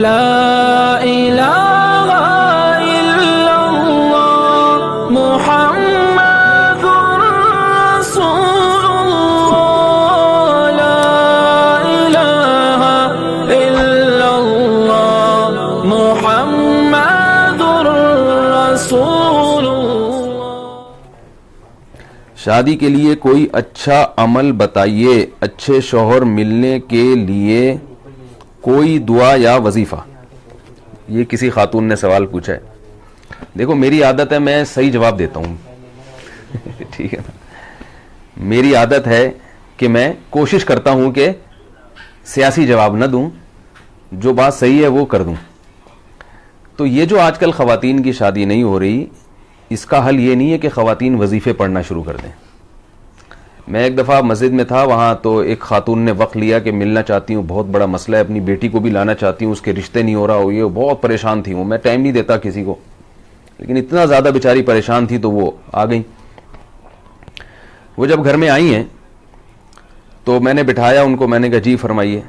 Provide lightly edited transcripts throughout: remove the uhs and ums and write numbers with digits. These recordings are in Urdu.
لا الہ الا اللہ محمد رسول اللہ لا الہ الا اللہ محمد رسول اللہ۔ شادی کے لیے کوئی اچھا عمل بتائیے، اچھے شوہر ملنے کے لیے کوئی دعا یا وظیفہ۔ یہ کسی خاتون نے سوال پوچھا ہے۔ دیکھو میری عادت ہے میں صحیح جواب دیتا ہوں ٹھیک ہے نا، میری عادت ہے کہ میں کوشش کرتا ہوں کہ سیاسی جواب نہ دوں، جو بات صحیح ہے وہ کر دوں۔ تو یہ جو آج کل خواتین کی شادی نہیں ہو رہی، اس کا حل یہ نہیں ہے کہ خواتین وظیفے پڑھنا شروع کر دیں۔ میں ایک دفعہ مسجد میں تھا، وہاں تو ایک خاتون نے وقت لیا کہ ملنا چاہتی ہوں، بہت بڑا مسئلہ ہے، اپنی بیٹی کو بھی لانا چاہتی ہوں، اس کے رشتے نہیں ہو رہا ہو، یہ بہت پریشان تھی وہ، میں ٹائم نہیں دیتا کسی کو، لیکن اتنا زیادہ بیچاری پریشان تھی تو وہ آ گئی۔ وہ جب گھر میں آئی ہیں تو میں نے بٹھایا ان کو، میں نے کہا جی فرمائیے۔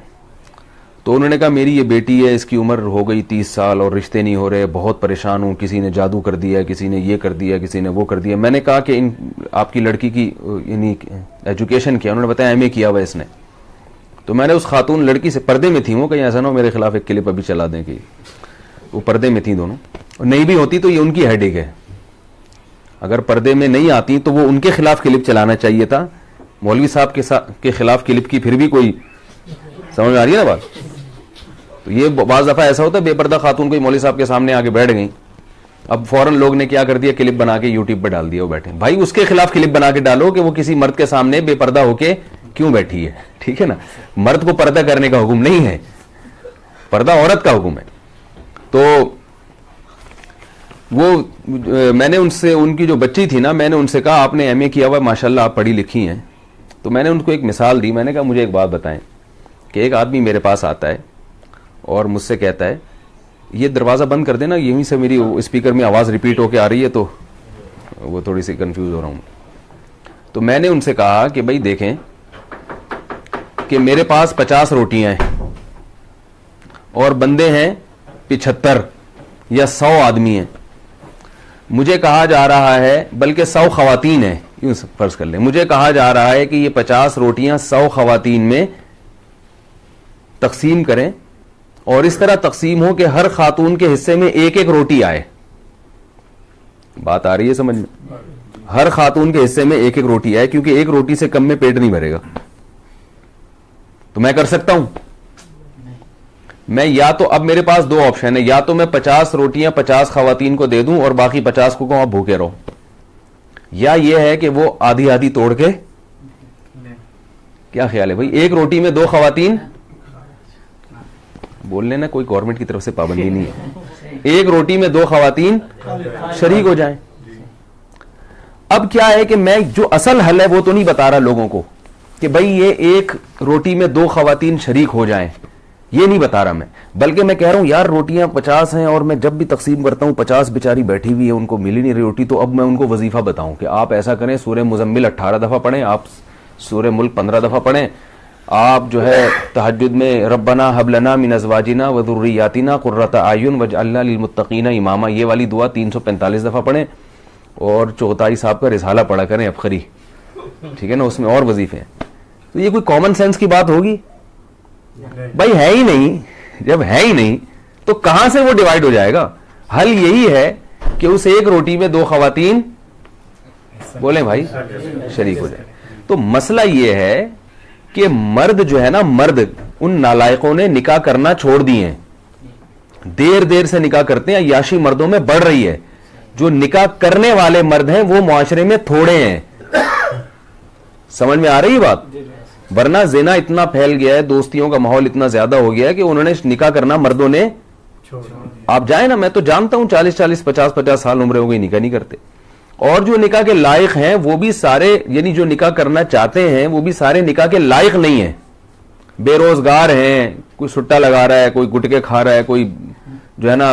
تو انہوں نے کہا میری یہ بیٹی ہے، اس کی عمر ہو گئی 30 سال اور رشتے نہیں ہو رہے، بہت پریشان ہوں، کسی نے جادو کر دیا، کسی نے یہ کر دیا، کسی نے وہ کر دیا۔ میں نے کہا کہ آپ کی لڑکی کی یعنی ایجوکیشن کیا؟ انہوں نے بتایا ایم اے کیا ہوا اس نے۔ تو میں نے اس خاتون لڑکی سے، پردے میں تھی وہ، کہیں ایسا نہ ہو میرے خلاف ایک کلپ ابھی چلا دیں کہ وہ پردے میں تھیں دونوں، اور نہیں بھی ہوتی تو یہ ان کی ہیڈ ایک ہے، اگر پردے میں نہیں آتی تو وہ ان کے خلاف کلپ چلانا چاہیے تھا، مولوی صاحب کے خلاف کلپ کی پھر بھی کوئی سمجھ میں آ رہی ہے نا بات۔ تو یہ بعض دفعہ ایسا ہوتا ہے بے پردہ خاتون کوئی مولوی صاحب کے سامنے آ کے بیٹھ گئی، اب فوراً لوگ نے کیا کر دیا، کلپ بنا کے یوٹیوب پہ ڈال دیا، وہ بیٹھے۔ بھائی اس کے خلاف کلپ بنا کے ڈالو کہ وہ کسی مرد کے سامنے بے پردہ ہو کے کیوں بیٹھی ہے، ٹھیک ہے نا۔ مرد کو پردہ کرنے کا حکم نہیں ہے، پردہ عورت کا حکم ہے۔ تو وہ میں نے ان سے، ان کی جو بچی تھی نا، میں نے ان سے کہا آپ نے ایم اے کیا ہوا ہے، ماشاءاللہ آپ پڑھی لکھی ہیں۔ تو میں نے ان کو ایک مثال دی، میں نے کہا مجھے ایک بات بتائیں کہ ایک آدمی میرے پاس آتا ہے اور مجھ سے کہتا ہے یہ دروازہ بند کر دینا، یہیں سے میری اسپیکر میں آواز ریپیٹ ہو کے آ رہی ہے تو وہ تھوڑی سی کنفیوز ہو رہا ہوں۔ تو میں نے ان سے کہا کہ بھائی دیکھیں کہ میرے پاس 50 روٹیاں ہیں اور بندے ہیں 75 یا 100 آدمی ہیں، مجھے کہا جا رہا ہے، بلکہ 100 خواتین ہیں، یوں فرض کر لیں، مجھے کہا جا رہا ہے کہ یہ 50 روٹیاں 100 خواتین میں تقسیم کریں اور اس طرح تقسیم ہو کہ ہر خاتون کے حصے میں ایک ایک روٹی آئے۔ بات آ رہی ہے سمجھ میں؟ ہر خاتون کے حصے میں ایک ایک روٹی آئے، کیونکہ ایک روٹی سے کم میں پیٹ نہیں بھرے گا۔ تو میں کر سکتا ہوں، میں یا تو اب میرے پاس 2 آپشن ہے، یا تو میں 50 روٹیاں 50 خواتین کو دے دوں اور باقی 50 کو کہوں آپ بھوکے رہو، یا یہ ہے کہ وہ آدھی آدھی توڑ کے، کیا خیال ہے بھائی؟ ایک روٹی میں 2 خواتین، بول لینا کوئی گورنمنٹ کی طرف سے پابندی نہیں ہے، ایک روٹی میں 2 خواتین شریک ہو جائیں۔ اب کیا ہے کہ میں جو اصل حل ہے وہ تو نہیں بتا رہا لوگوں کو کہ بھائی یہ ایک روٹی میں 2 خواتین شریک ہو جائیں، یہ نہیں بتا رہا میں، بلکہ میں کہہ رہا ہوں یار روٹیاں 50 ہیں اور میں جب بھی تقسیم کرتا ہوں 50 بیچاری بیٹھی ہوئی ہے، ان کو ملی نہیں رہی روٹی، تو اب میں ان کو وظیفہ بتاؤں کہ آپ ایسا کریں، سورہ مزمل 18 دفعہ پڑھیں، آپ سورہ ملک 15 دفعہ پڑھیں، آپ جو ہے تہجد میں ربنا ہب لنا من ازواجنا وذریاتنا قرۃ اعین واجعلنا للمتقین اماما، یہ والی دعا 345 دفعہ پڑھیں، اور چغتائی صاحب کا رسالہ پڑھا کریں افخری، ٹھیک ہے نا، اس میں اور وظیفے ہیں۔ تو یہ کوئی کامن سینس کی بات ہوگی؟ بھائی ہے ہی نہیں، جب ہے ہی نہیں تو کہاں سے وہ ڈیوائیڈ ہو جائے گا؟ حل یہی ہے کہ اس ایک روٹی میں 2 خواتین بولیں بھائی شریک ہو جائے۔ تو مسئلہ یہ ہے کہ مرد جو ہے نا، مرد ان نالائقوں نے نکاح کرنا چھوڑ دیے ہیں، دیر سے نکاح کرتے ہیں، عیاشی مردوں میں بڑھ رہی ہے، جو نکاح کرنے والے مرد ہیں وہ معاشرے میں تھوڑے ہیں۔ سمجھ میں آ رہی ہے بات؟ ورنہ زنا اتنا پھیل گیا ہے، دوستیوں کا ماحول اتنا زیادہ ہو گیا ہے کہ انہوں نے نکاح کرنا مردوں نے، آپ جائیں نا، میں تو جانتا ہوں 40 50 سال عمرے ہو گئی نکاح نہیں کرتے، اور جو نکاح کے لائق ہیں وہ بھی سارے، یعنی جو نکاح کرنا چاہتے ہیں وہ بھی سارے نکاح کے لائق نہیں ہیں، بے روزگار ہیں، کوئی سٹا لگا رہا ہے، کوئی گٹکے کھا رہا ہے، کوئی جو ہے نا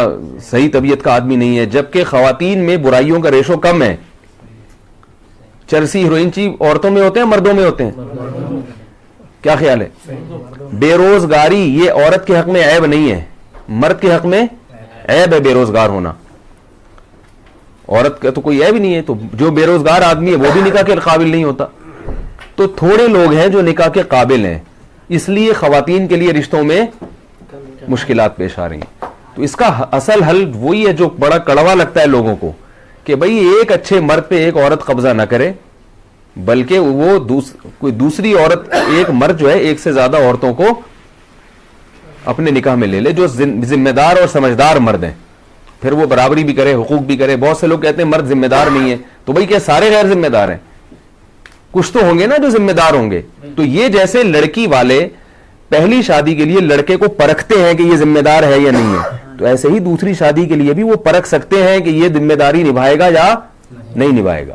صحیح طبیعت کا آدمی نہیں ہے، جبکہ خواتین میں برائیوں کا ریشو کم ہے۔ چرسی ہیروئن چی عورتوں میں ہوتے ہیں مردوں میں ہوتے ہیں؟ کیا خیال ہے؟ بے روزگاری یہ عورت کے حق میں عیب نہیں ہے، مرد کے حق میں عیب ہے بے روزگار ہونا, عورت کا تو کوئی عیب ہی نہیں ہے, تو جو بے روزگار آدمی ہے وہ بھی نکاح کے قابل نہیں ہوتا. تو تھوڑے لوگ ہیں جو نکاح کے قابل ہیں, اس لیے خواتین کے لیے رشتوں میں مشکلات پیش آ رہی ہیں. تو اس کا اصل حل وہی ہے جو بڑا کڑوا لگتا ہے لوگوں کو, کہ بھئی ایک اچھے مرد پہ ایک عورت قبضہ نہ کرے, بلکہ وہ کوئی دوسری عورت, ایک مرد جو ہے ایک سے زیادہ عورتوں کو اپنے نکاح میں لے لے, جو ذمہ دار اور سمجھدار مرد ہیں, پھر وہ برابری بھی کرے, حقوق بھی کرے. بہت سے لوگ کہتے ہیں مرد ذمہ دار نہیں ہے, تو بھئی کیا سارے غیر ذمہ دار ہیں؟ کچھ تو ہوں گے نا جو ذمہ دار ہوں گے. تو یہ جیسے لڑکی والے پہلی شادی کے لیے لڑکے کو پرکھتے ہیں کہ یہ ذمہ دار ہے یا نہیں ہے, تو ایسے ہی دوسری شادی کے لیے بھی وہ پرکھ سکتے ہیں کہ یہ ذمہ داری نبھائے گا یا نہیں نبھائے گا.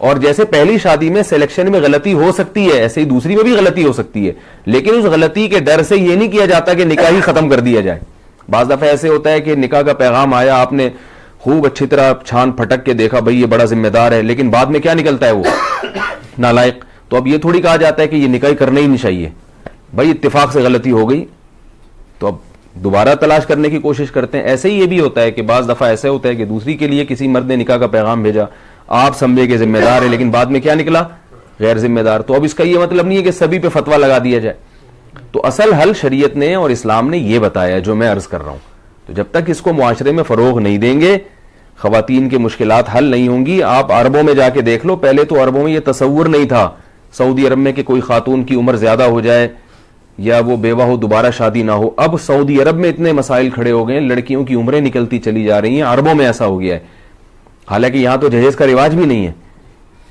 اور جیسے پہلی شادی میں سلیکشن میں غلطی ہو سکتی ہے, ایسے ہی دوسری میں بھی غلطی ہو سکتی ہے, لیکن اس غلطی کے ڈر سے یہ نہیں کیا جاتا کہ نکاح ہی ختم کر دیا جائے. بعض دفعہ ایسے ہوتا ہے کہ نکاح کا پیغام آیا, آپ نے خوب اچھی طرح چھان پھٹک کے دیکھا بھئی یہ بڑا ذمہ دار ہے, لیکن بعد میں کیا نکلتا ہے وہ نالائق. تو اب یہ تھوڑی کہا جاتا ہے کہ یہ نکاح کرنا ہی نہیں چاہیے, بھئی اتفاق سے غلطی ہو گئی تو اب دوبارہ تلاش کرنے کی کوشش کرتے ہیں. ایسے ہی یہ بھی ہوتا ہے کہ بعض دفعہ ایسے ہوتا ہے کہ دوسری کے لیے کسی مرد نے نکاح کا پیغام بھیجا, آپ سمجھے کہ ذمہ دار ہے, لیکن بعد میں کیا نکلا غیر ذمہ دار. تو اب اس کا یہ مطلب نہیں ہے کہ سبھی پہ فتویٰ لگا دیا جائے. تو اصل حل شریعت نے اور اسلام نے یہ بتایا جو میں عرض کر رہا ہوں. تو جب تک اس کو معاشرے میں فروغ نہیں دیں گے, خواتین کے مشکلات حل نہیں ہوں گی. آپ عربوں میں جا کے دیکھ لو, پہلے تو عربوں میں یہ تصور نہیں تھا سعودی عرب میں کہ کوئی خاتون کی عمر زیادہ ہو جائے یا وہ بیوہ ہو دوبارہ شادی نہ ہو. اب سعودی عرب میں اتنے مسائل کھڑے ہو گئے ہیں, لڑکیوں کی عمریں نکلتی چلی جا رہی ہیں. عربوں میں ایسا ہو گیا ہے, حالانکہ یہاں تو جہیز کا رواج بھی نہیں ہے.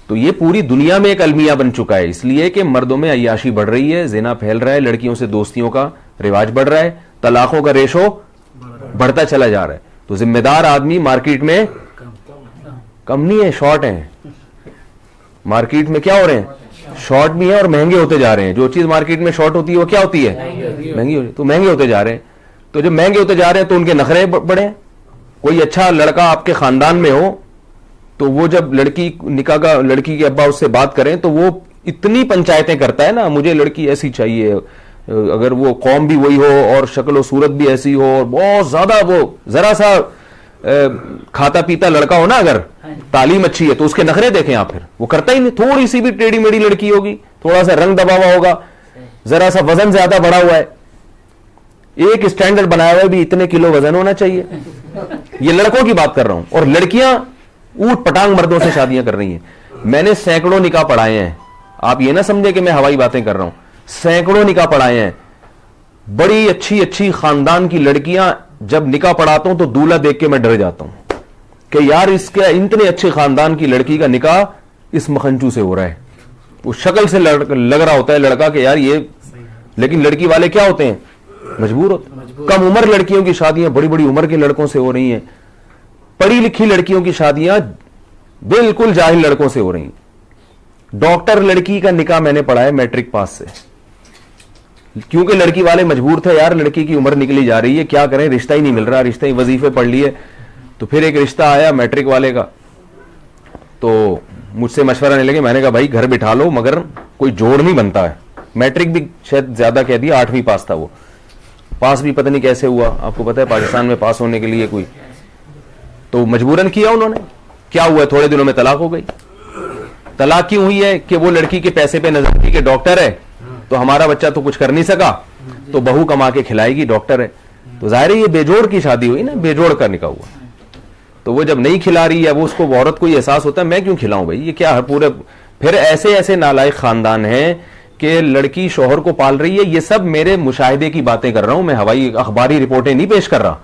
تو یہ پوری دنیا میں ایک المیہ بن چکا ہے, اس لیے کہ مردوں میں عیاشی بڑھ رہی ہے, زنا پھیل رہا ہے, لڑکیوں سے دوستیوں کا رواج بڑھ رہا ہے, طلاقوں کا ریشو بڑھتا چلا جا رہا ہے. تو ذمہ دار آدمی مارکیٹ میں کم نہیں ہے, شارٹ ہیں. مارکیٹ میں کیا ہو رہے ہیں, شارٹ بھی ہیں اور مہنگے ہوتے جا رہے ہیں. جو چیز مارکیٹ میں شارٹ ہوتی ہے وہ کیا ہوتی ہے, مہنگی ہوتی ہے. تو مہنگے ہوتے جا رہے ہیں. تو جب مہنگے ہوتے جا رہے ہیں تو ان کے نخرے بڑھے. کوئی اچھا لڑکا آپ کے خاندان میں ہو تو وہ جب لڑکی نکاح کا, لڑکی کے ابا اس سے بات کریں تو وہ اتنی پنچایتیں کرتا ہے نا, مجھے لڑکی ایسی چاہیے, اگر وہ قوم بھی وہی ہو اور شکل و صورت بھی ایسی ہو اور بہت زیادہ وہ ذرا سا کھاتا پیتا لڑکا ہو نا, اگر تعلیم اچھی ہے تو اس کے نخرے دیکھیں آپ, پھر وہ کرتا ہی نہیں. تھوڑی سی بھی ٹیڑھی میڑھی لڑکی ہوگی, تھوڑا سا رنگ دبا ہوا ہوگا, ذرا سا وزن زیادہ بڑھا ہوا ہے, ایک اسٹینڈرڈ بنایا ہوا ہے بھی اتنے کلو وزن ہونا چاہیے. یہ لڑکوں کی بات کر رہا ہوں. اور لڑکیاں اوٹ پٹانگ مردوں سے شادیاں کر رہی ہیں. میں نے سینکڑوں نکاح پڑھائے ہیں, آپ یہ نہ سمجھے کہ میں ہوائی باتیں کر رہا ہوں. سینکڑوں نکاح پڑھائے ہیں. بڑی اچھی اچھی خاندان کی لڑکیاں, جب نکاح پڑھاتا ہوں تو دولہا دیکھ کے میں ڈر جاتا ہوں کہ یار اس کے اتنے اچھے خاندان کی لڑکی کا نکاح اس مکھنچو سے ہو رہا ہے. وہ شکل سے لگ رہا ہوتا ہے لڑکا کہ یار یہ, لیکن لڑکی والے کیا ہوتے ہیں, مجبور ہوتے ہیں. کم عمر لڑکیوں کی شادیاں بڑی بڑی عمر کے لڑکوں سے ہو رہی ہیں. پڑھی لکھی لڑکیوں کی شادیاں بالکل جاہل لڑکوں سے ہو رہی ہیں. ڈاکٹر لڑکی کا نکاح میں نے پڑھا ہے میٹرک پاس سے, کیونکہ لڑکی والے مجبور تھے, یار لڑکی کی عمر نکلی جا رہی ہے, کیا کریں, رشتہ ہی نہیں مل رہا, رشتہ ہی وظیفے پڑھ لیے. تو پھر ایک رشتہ آیا میٹرک والے کا, تو مجھ سے مشورہ نہیں لگے. میں نے کہا بھائی گھر بٹھا لو, مگر کوئی جوڑ نہیں بنتا ہے. میٹرک بھی شاید زیادہ کہہ دیا, 8ویں پاس تھا وہ, پاس بھی پتہ نہیں کیسے ہوا. آپ کو پتہ ہے پاکستان میں پاس ہونے کے لیے کوئی, تو مجبوراً کیا انہوں نے. کیا ہوا, تھوڑے دنوں میں طلاق ہو گئی. طلاق کیوں ہوئی ہے کہ وہ لڑکی کے پیسے پہ نظر تھی کہ ڈاکٹر ہے تو ہمارا بچہ تو کچھ کر نہیں سکا, تو بہو کما کے کھلائے گی, ڈاکٹر ہے. تو ظاہر ہے یہ بے جوڑ کی شادی ہوئی نا, بے جوڑ کا نکاح ہوا. تو وہ جب نہیں کھلا رہی ہے, وہ اس کو عورت کو یہ احساس ہوتا ہے میں کیوں کھلاؤں بھائی, یہ کیا ہے پورے. پھر ایسے ایسے نالائق خاندان ہیں کہ لڑکی شوہر کو پال رہی ہے. یہ سب میرے مشاہدے کی باتیں کر رہا ہوں میں, ہوائی اخباری رپورٹیں نہیں پیش کر رہا,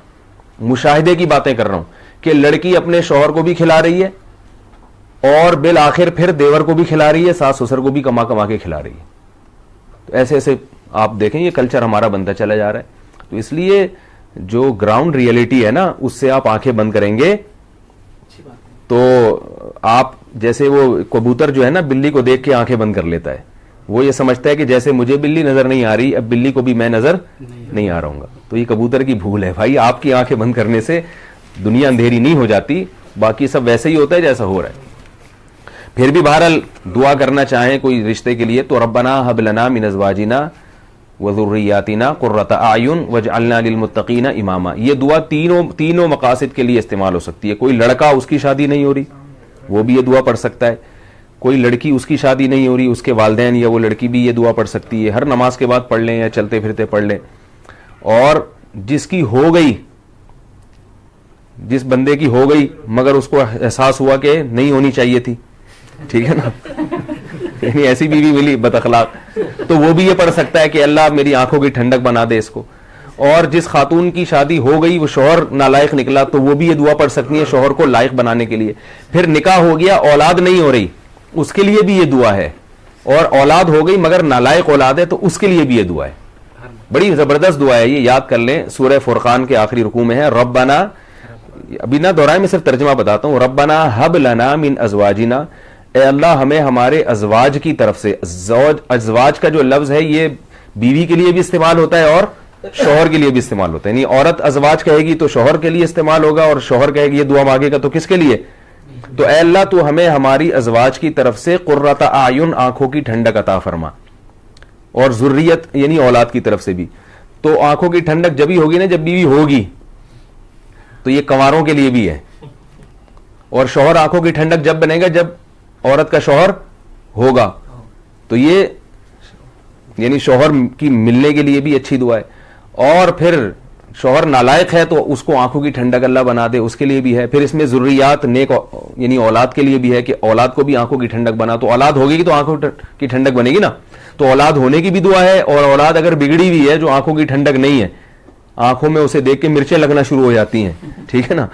مشاہدے کی باتیں کر رہا ہوں کہ لڑکی اپنے شوہر کو بھی کھلا رہی ہے اور بالآخر پھر دیور کو بھی کھلا رہی ہے, ساس سسر کو بھی کما کما کے کھلا رہی ہے. تو ایسے ایسے آپ دیکھیں یہ کلچر ہمارا بنتا چلا جا رہا ہے. تو اس لیے جو گراؤنڈ ریئلٹی ہے نا, اس سے آپ آنکھیں بند کریں گے تو آپ, جیسے وہ کبوتر جو ہے نا بلی کو دیکھ کے آنکھیں بند کر لیتا ہے, وہ یہ سمجھتا ہے کہ جیسے مجھے بلی نظر نہیں آ رہی, اب بلی کو بھی میں نظر نہیں آ رہا ہوں گا. تو یہ کبوتر کی بھول ہے بھائی. آپ کی آنکھیں بند کرنے سے دنیا اندھیری نہیں ہو جاتی, باقی سب ویسے ہی ہوتا ہے جیسا ہو رہا ہے. پھر بھی بہرحال دعا کرنا چاہیں کوئی رشتے کے لیے تو ربنا ہب لنا من ازواجنا وذریاتنا قرۃ اعین واجعلنا للمتقین اماما. یہ دعا تینوں مقاصد کے لیے استعمال ہو سکتی ہے. کوئی لڑکا اس کی شادی نہیں ہو رہی وہ بھی یہ دعا پڑھ سکتا ہے. کوئی لڑکی اس کی شادی نہیں ہو رہی اس کے والدین یا وہ لڑکی بھی یہ دعا پڑھ سکتی ہے. ہر نماز کے بعد پڑھ لیں یا چلتے پھرتے پڑھ لیں. اور جس کی ہو گئی, جس بندے کی ہو گئی مگر اس کو احساس ہوا کہ نہیں ہونی چاہیے تھی, ٹھیک ہے نا, یعنی ایسی بیوی ملی بد اخلاق, تو وہ بھی یہ پڑھ سکتا ہے کہ اللہ میری آنکھوں کی ٹھنڈک بنا دے اس کو. اور جس خاتون کی شادی ہو گئی وہ شوہر نالائق نکلا تو وہ بھی یہ دعا پڑھ سکتی ہے شوہر کو لائق بنانے کے لیے. پھر نکاح ہو گیا اولاد نہیں ہو رہی اس کے لیے بھی یہ دعا ہے, اور اولاد ہو گئی مگر نالائق اولاد ہے تو اس کے لیے بھی یہ دعا ہے. بڑی زبردست دعا ہے یہ, یاد کر لیں. سورہ فرقان کے آخری رکوع میں ہے ربنا, ابھی نہ دہرائے میں صرف ترجمہ بتاتا ہوں, ربنا ہب لنا من ازواجنا, اے اللہ ہمیں ہمارے ازواج کی طرف سے. ازواج کا جو لفظ ہے یہ بیوی کے لیے بھی استعمال ہوتا ہے اور شوہر کے لیے بھی استعمال ہوتا ہے. یعنی عورت ازواج کہے گی تو شوہر کے لیے استعمال ہوگا, اور شوہر کہے گی یہ دعا مانگے گا تو کس کے لیے؟ تو اے اللہ تو ہمیں ہماری ازواج کی طرف سے قرۃ اعین آنکھوں کی ٹھنڈک عطا فرما, اور ذریت یعنی اولاد کی طرف سے بھی. تو آنکھوں کی ٹھنڈک جبھی ہوگی نا جب بیوی ہوگی, تو یہ کنواروں کے لیے بھی ہے. اور شوہر آنکھوں کی ٹھنڈک جب بنے گا جب عورت کا شوہر ہوگا, تو یہ یعنی شوہر کی ملنے کے لیے بھی اچھی دعا ہے. اور پھر شوہر نالائق ہے تو اس کو آنکھوں کی ٹھنڈک اللہ بنا دے اس کے لیے بھی ہے. پھر اس میں ذریات نیک یعنی اولاد کے لیے بھی ہے کہ اولاد کو بھی آنکھوں کی ٹھنڈک بنا. تو اولاد ہوگی تو آنکھوں کی ٹھنڈک بنے گی نا, تو اولاد ہونے کی بھی دعا ہے. اور اولاد اگر بگڑی ہوئی ہے جو آنکھوں کی ٹھنڈک نہیں ہے, آنکھوں میں اسے دیکھ کے مرچیں لگنا شروع ہو جاتی ہیں, ٹھیک ہے نا,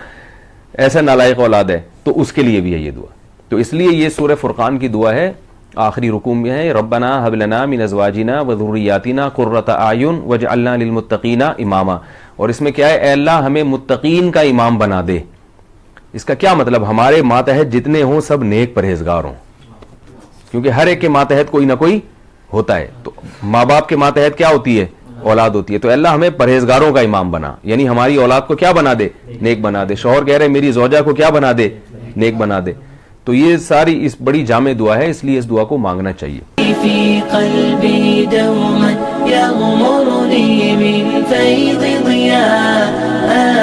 ایسا نالائق اولاد ہے تو اس کے لیے بھی ہے یہ دعا. تو اس لیے یہ سورہ فرقان کی دعا ہے, آخری رکوع میں ہے ربنا ہب لنا من ازواجنا وذریاتنا قرۃ اعین واجعلنا للمتقین اماما. اور اس میں کیا ہے, اے اللہ ہمیں متقین کا امام بنا دے. اس کا کیا مطلب, ہمارے ماتحت جتنے ہوں سب نیک پرہیزگار ہوں, کیونکہ ہر ایک کے ماتحت کوئی نہ کوئی ہوتا ہے. تو ماں باپ کے ماتحت کیا ہوتی ہے, اولاد ہوتی ہے. تو اللہ ہمیں پرہیزگاروں کا امام بنا, یعنی ہماری اولاد کو کیا بنا دے, نیک بنا دے. شوہر کہہ رہے میری زوجہ کو کیا بنا دے, نیک بنا دے. تو یہ ساری اس بڑی جامع دعا ہے, اس لیے اس دعا کو مانگنا چاہیے. في قلبي دوما يغمرني من فيض ضياء